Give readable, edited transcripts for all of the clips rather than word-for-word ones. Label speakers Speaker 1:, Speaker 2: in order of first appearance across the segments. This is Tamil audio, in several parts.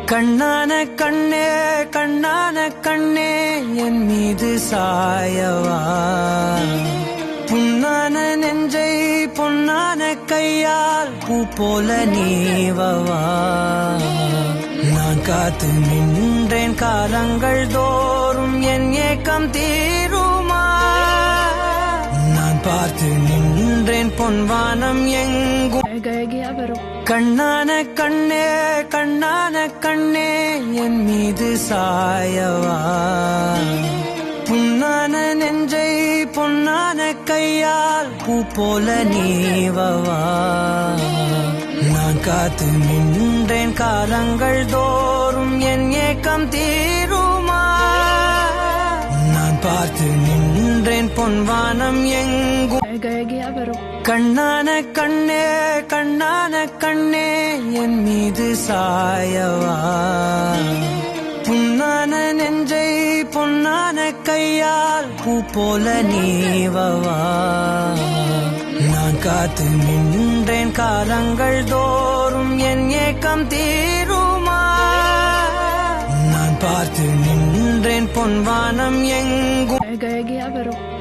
Speaker 1: கண்ணான கண்ணே கண்ணான கண்ணே என் மீது சாயவா, புண்ணான நெஞ்சை பொன்னான கையால் பூ போல நீவவா. நான் காத்து நின்றேன் காலங்கள் தோறும் என் ஏக்கம் தீருமா. நான் பார்த்து நின்றேன் பொன்வானம் எங்கும். கண்ணான கண்ணே கண்ணான கண்ணே என் மீது சாயவா, புண்ணான நெஞ்சை பொன்னான கையால் பூ போல நீவவா. நான் காத்து நின்றேன் காலங்கள் தோறும் என் ஏக்கம் தீருமா. நான் பார்த்து நின்றேன் பொன்வானம் எங்கும். கண்ணான கண்ணே கண்ணான கண்ணே என் மீது சாயவா, புண்ணான நெஞ்சை பொன்னான கையால் பூ போல நீவவா. நான் காத்து நின்றேன் காலங்கள் தோறும் என் ஏக்கம் தீருமா. நான் பார்த்து நின்றேன் பொன்வானம் எங்கும்.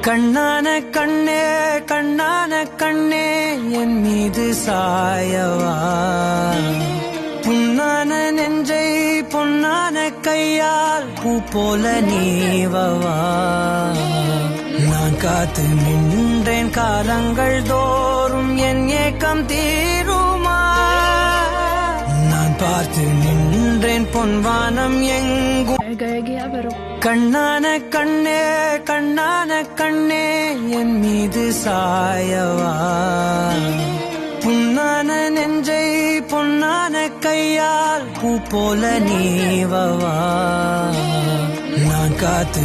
Speaker 1: கண்ணான கண்ணே கண்ணான கண்ணே என் மீது சாயவா, புண்ணான நெஞ்சை பொன்னான கையால் பூ போல நீவவா. நான் காத்து நின்றேன் காலங்கள் தோறும் என் ஏக்கம் தீருமா. நான் பார்த்து நின்றேன் பொன்வானம் எங்கும். கண்ணான கண்ணே கண்ணான கண்ணே என் மீது சாயவா, புண்ணான நெஞ்சை பொன்னான கையால் பூ போல நீவவா. நான் காத்து